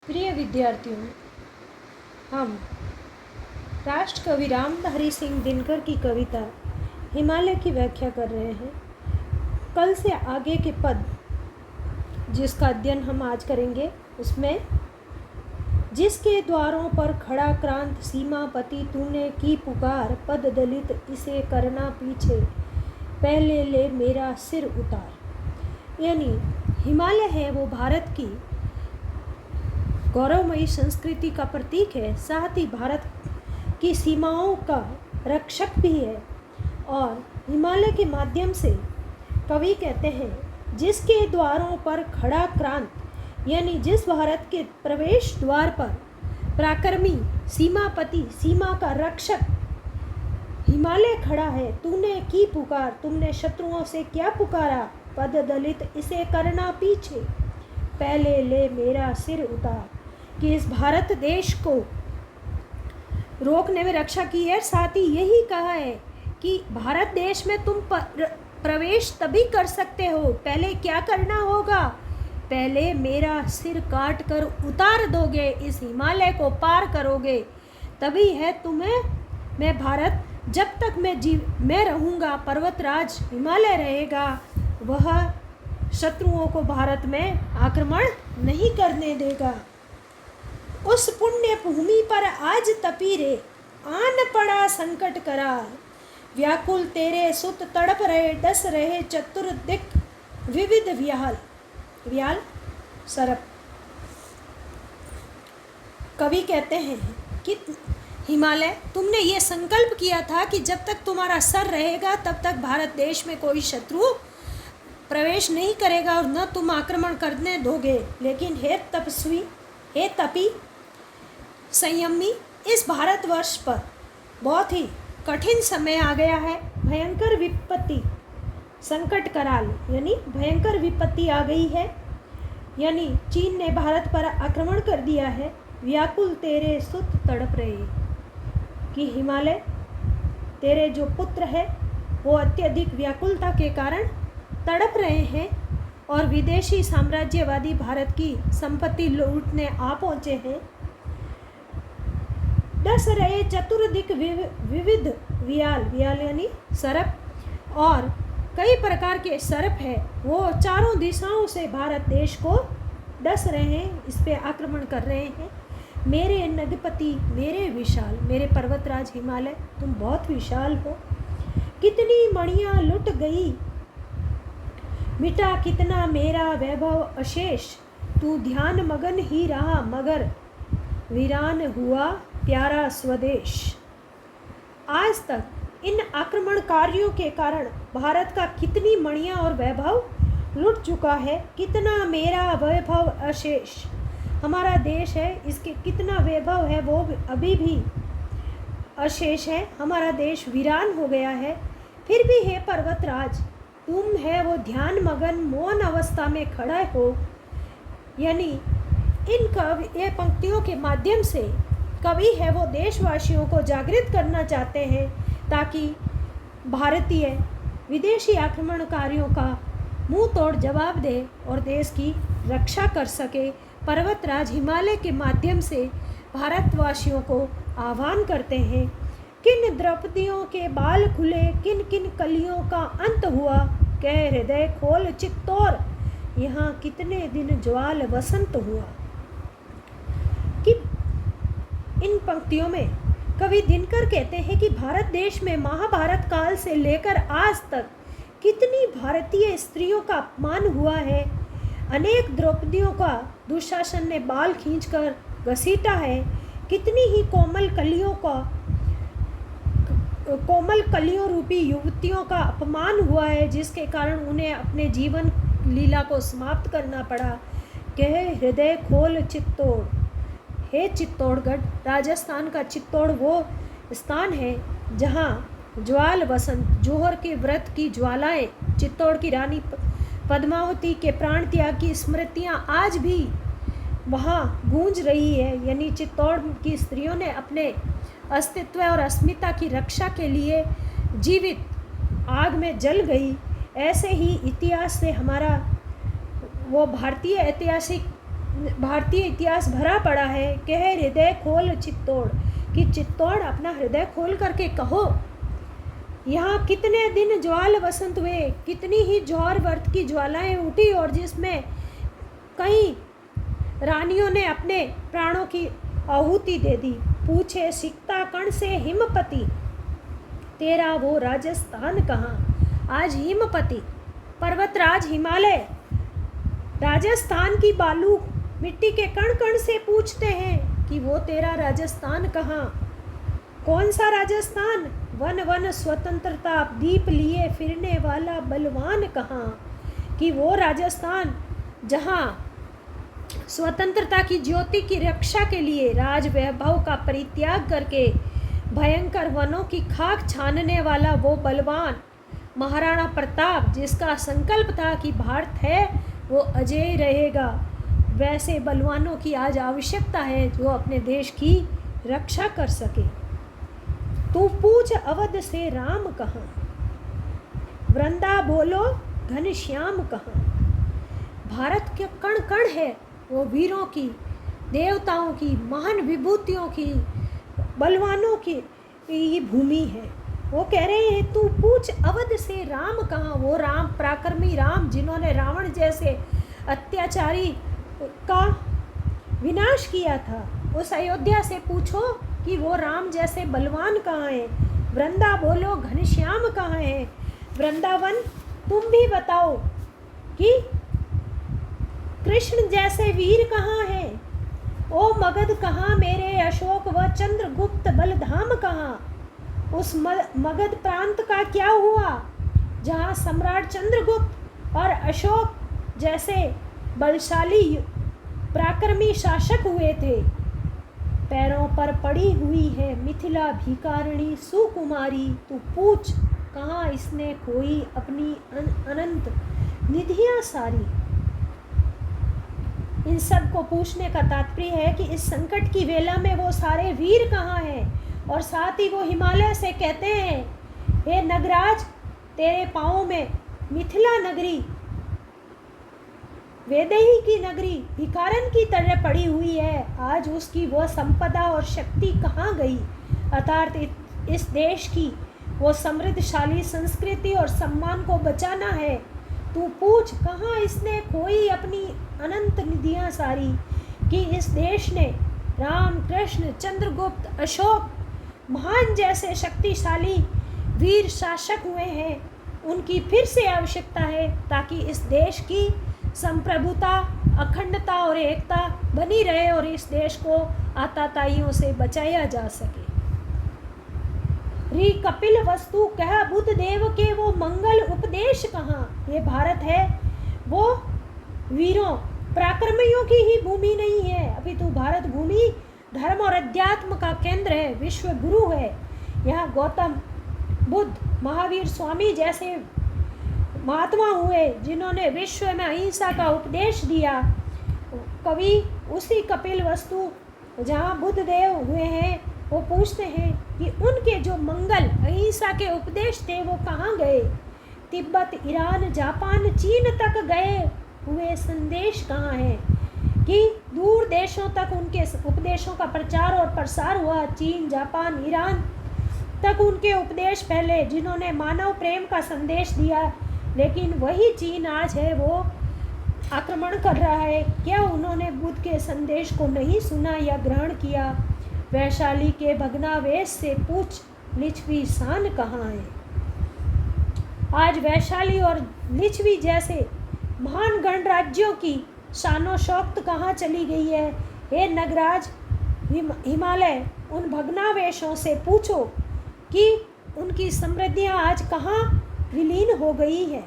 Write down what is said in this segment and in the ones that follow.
प्रिय विद्यार्थियों, हम राष्ट्र कवि रामधारी सिंह दिनकर की कविता हिमालय की व्याख्या कर रहे हैं। कल से आगे के पद जिसका अध्ययन हम आज करेंगे उसमें जिसके द्वारों पर खड़ा क्रांत सीमापति तूने की पुकार, पद दलित इसे करना पीछे, पहले ले मेरा सिर उतार। यानी हिमालय है वो भारत की गौरवमयी संस्कृति का प्रतीक है, साथ ही भारत की सीमाओं का रक्षक भी है। और हिमालय के माध्यम से कवि कहते हैं जिसके द्वारों पर खड़ा क्रांत, यानी जिस भारत के प्रवेश द्वार पर पराक्रमी सीमापति, सीमा का रक्षक हिमालय खड़ा है, तूने की पुकार, तुमने शत्रुओं से क्या पुकारा, पद दलित इसे करना पीछे, पहले ले मेरा सिर उतार। कि इस भारत देश को रोकने में रक्षा की है। साथ ही यही कहा है कि भारत देश में तुम प्रवेश तभी कर सकते हो, पहले क्या करना होगा, पहले मेरा सिर काट कर उतार दोगे, इस हिमालय को पार करोगे, तभी है तुम्हें मैं भारत, जब तक मैं रहूँगा, पर्वतराज हिमालय रहेगा, वह शत्रुओं को भारत में आक्रमण नहीं करने देगा। उस पुण्य भूमि पर आज तपी रे, आन पड़ा संकट करार, व्याकुल तेरे सुत तड़प रहे, डस रहे चतुर्दिक विविध व्याल सरप। कवि कहते हैं कि हिमालय, तुमने ये संकल्प किया था कि जब तक तुम्हारा सर रहेगा तब तक भारत देश में कोई शत्रु प्रवेश नहीं करेगा और न तुम आक्रमण करने दोगे। लेकिन हे तपस्वी, हे तपी संयमी, इस भारतवर्ष पर बहुत ही कठिन समय आ गया है। भयंकर विपत्ति, संकट कराल, यानी भयंकर विपत्ति आ गई है, यानी चीन ने भारत पर आक्रमण कर दिया है। व्याकुल तेरे सुत तड़प रहे, कि हिमालय तेरे जो पुत्र है वो अत्यधिक व्याकुलता के कारण तड़प रहे हैं और विदेशी साम्राज्यवादी भारत की संपत्ति लूटने आ पहुँचे हैं। डस रहे चतुर्दिक विविध व्याल यानी सरप, और कई प्रकार के सरप है, वो चारों दिशाओं से भारत देश को डस रहे हैं, इस पे आक्रमण कर रहे हैं। मेरे नगपति मेरे विशाल, मेरे पर्वतराज हिमालय तुम बहुत विशाल हो, कितनी मणियाँ लुट गई, मिटा कितना मेरा वैभव अशेष, तू ध्यान मगन ही रहा मगर वीरान हुआ प्यारा स्वदेश। आज तक इन आक्रमणकारियों के कारण भारत का कितनी मणियाँ और वैभव लुट चुका है, कितना मेरा वैभव अशेष, हमारा देश है इसके कितना वैभव है वो अभी भी अशेष है, हमारा देश वीरान हो गया है। फिर भी हे पर्वतराज, तुम है वो ध्यान मगन मौन अवस्था में खड़ा हो। यानी ये पंक्तियों के माध्यम से कवि है वो देशवासियों को जागृत करना चाहते हैं ताकि भारतीय विदेशी आक्रमणकारियों का मुंह तोड़ जवाब दे और देश की रक्षा कर सके। पर्वतराज हिमालय के माध्यम से भारतवासियों को आह्वान करते हैं, किन द्रौपदियों के बाल खुले, किन किन कलियों का अंत हुआ, कह हृदय खोल चित्तौर, यहाँ कितने दिन ज्वाल वसंत हुआ। कि इन पंक्तियों में कवि दिनकर कहते हैं कि भारत देश में महाभारत काल से लेकर आज तक कितनी भारतीय स्त्रियों का अपमान हुआ है, अनेक द्रौपदियों का दुशासन ने बाल खींचकर घसीटा है, कितनी ही कोमल कलियों रूपी युवतियों का अपमान हुआ है, जिसके कारण उन्हें अपने जीवन लीला को समाप्त करना पड़ा। कह हृदय खोल चित्तौड़, हे चित्तौड़गढ़, राजस्थान का चित्तौड़ वो स्थान है जहाँ ज्वाल वसंत, जोहर के व्रत की ज्वालाएं, चित्तौड़ की रानी पद्मावती के प्राण त्याग की स्मृतियाँ आज भी वहाँ गूंज रही है। यानी चित्तौड़ की स्त्रियों ने अपने अस्तित्व और अस्मिता की रक्षा के लिए जीवित आग में जल गई। ऐसे ही इतिहास से हमारा वो भारतीय ऐतिहासिक भारतीय इतिहास भरा पड़ा है। कह हृदय खोल चित्तौड़, कि चित्तौड़ अपना हृदय खोल करके कहो। यहाँ कितने दिन ज्वाल वसंत हुए, कितनी ही जौहर व्रत की ज्वालाएं उठी, और जिसमें कई रानियों ने अपने प्राणों की आहुति दे दी। पूछे सिकता कण से हिमपति, तेरा वो राजस्थान कहाँ। आज हिमपति पर्वतराज हिमालय राजस्थान की बालू मिट्टी के कण कण से पूछते हैं कि वो तेरा राजस्थान कहाँ। कौन सा राजस्थान? वन वन स्वतंत्रता दीप लिए फिरने वाला बलवान कहाँ। कि वो राजस्थान जहाँ स्वतंत्रता की ज्योति की रक्षा के लिए राज वैभव का परित्याग करके भयंकर वनों की खाक छानने वाला वो बलवान महाराणा प्रताप, जिसका संकल्प था कि भारत है वो अजेय रहेगा, वैसे बलवानों की आज आवश्यकता है जो अपने देश की रक्षा कर सके। तू पूछ अवध से राम कहाँ, वृंदा बोलो घनश्याम कहाँ। भारत के कण कण है वो वीरों की, देवताओं की, महान विभूतियों की, बलवानों की ये भूमि है। वो कह रहे हैं तू पूछ अवध से राम कहाँ। वो राम, पराक्रमी राम, जिन्होंने रावण जैसे अत्याचारी का विनाश किया था, उस अयोध्या से पूछो कि वो राम जैसे बलवान कहाँ है। वृंदा बोलो घनश्याम कहाँ है। वृंदावन तुम भी बताओ कि कृष्ण जैसे वीर कहाँ है। ओ मगध कहाँ मेरे अशोक व चंद्रगुप्त बलधाम कहाँ। उस मगध प्रांत का क्या हुआ जहाँ सम्राट चंद्रगुप्त और अशोक जैसे बलशाली पराक्रमी शासक हुए थे। पैरों पर पड़ी हुई है मिथिला भिखारिणी सुकुमारी, तू पूछ कहाँ इसने खोई अपनी अनंत निधियाँ सारी। इन सब को पूछने का तात्पर्य है कि इस संकट की वेला में वो सारे वीर कहाँ हैं। और साथ ही वो हिमालय से कहते हैं, हे नगराज, तेरे पाँव में मिथिला नगरी, वैदेही की नगरी भिखारन की तरह पड़ी हुई है। आज उसकी वो संपदा और शक्ति कहाँ गई। अर्थात इस देश की वो समृद्धशाली संस्कृति और सम्मान को बचाना है। तू पूछ कहाँ इसने खोई अपनी अनंत निधियाँ सारी। कि इस देश ने राम, कृष्ण, चंद्रगुप्त, अशोक महान जैसे शक्तिशाली वीर शासक हुए हैं, उनकी फिर से आवश्यकता है ताकि इस देश की संप्रभुता, अखंडता और एकता बनी रहे और इस देश को आतताइयों से बचाया जा सके। री कपिल वस्तु कह बुद्ध देव के वो मंगल उपदेश कहाँ। ये भारत है वो वीरों पराक्रमियों की ही भूमि नहीं है, अपितु भारत भूमि धर्म और अध्यात्म का केंद्र है, विश्व गुरु है। यहाँ गौतम बुद्ध, महावीर स्वामी जैसे महात्मा हुए जिन्होंने विश्व में अहिंसा का उपदेश दिया। कवि उसी कपिल वस्तु जहाँ बुद्ध देव हुए हैं वो पूछते हैं कि उनके जो मंगल अहिंसा के उपदेश थे वो कहाँ गए। तिब्बत, ईरान, जापान, चीन तक गए हुए संदेश कहाँ है। कि दूर देशों तक उनके उपदेशों का प्रचार और प्रसार हुआ। चीन, जापान, ईरान तक उनके उपदेश फैले जिन्होंने मानव प्रेम का संदेश दिया। लेकिन वही चीन आज है वो आक्रमण कर रहा है। क्या उन्होंने बुद्ध के संदेश को नहीं सुना या ग्रहण किया। वैशाली के भग्नावेश से पूछ लिच्छवी शान कहाँ है। आज वैशाली और लिच्छवी जैसे महान गणराज्यों की शानो शौकत कहाँ चली गई है। हे नगराज हिमालय, उन भग्नावेशों से पूछो कि उनकी समृद्धियाँ आज कहाँ विलीन हो गई है।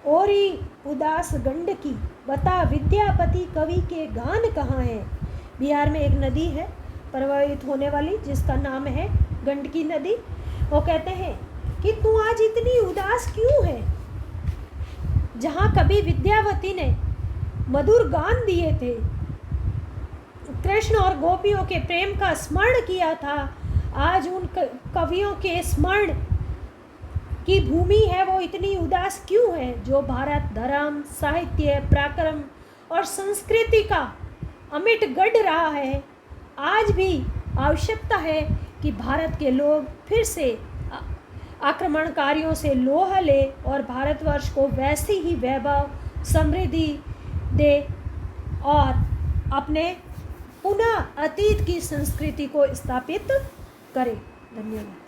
ओरी उदास गंडकी बता विद्यापति कवि के गान कहाँ है। बिहार में एक नदी है प्रवाहित होने वाली जिसका नाम है गंडकी नदी। वो कहते हैं कि तू आज इतनी उदास क्यों है। जहाँ कभी विद्यावती ने मधुर गान दिए थे, कृष्ण और गोपियों के प्रेम का स्मरण किया था, आज उन कवियों के स्मरण की भूमि है वो इतनी उदास क्यों है। जो भारत धर्म, साहित्य, पराक्रम और संस्कृति का अमिट गढ़ रहा है, आज भी आवश्यकता है कि भारत के लोग फिर से आक्रमणकारियों से लोहा ले और भारतवर्ष को वैसी ही वैभव समृद्धि दे और अपने पुनः अतीत की संस्कृति को स्थापित करें। धन्यवाद।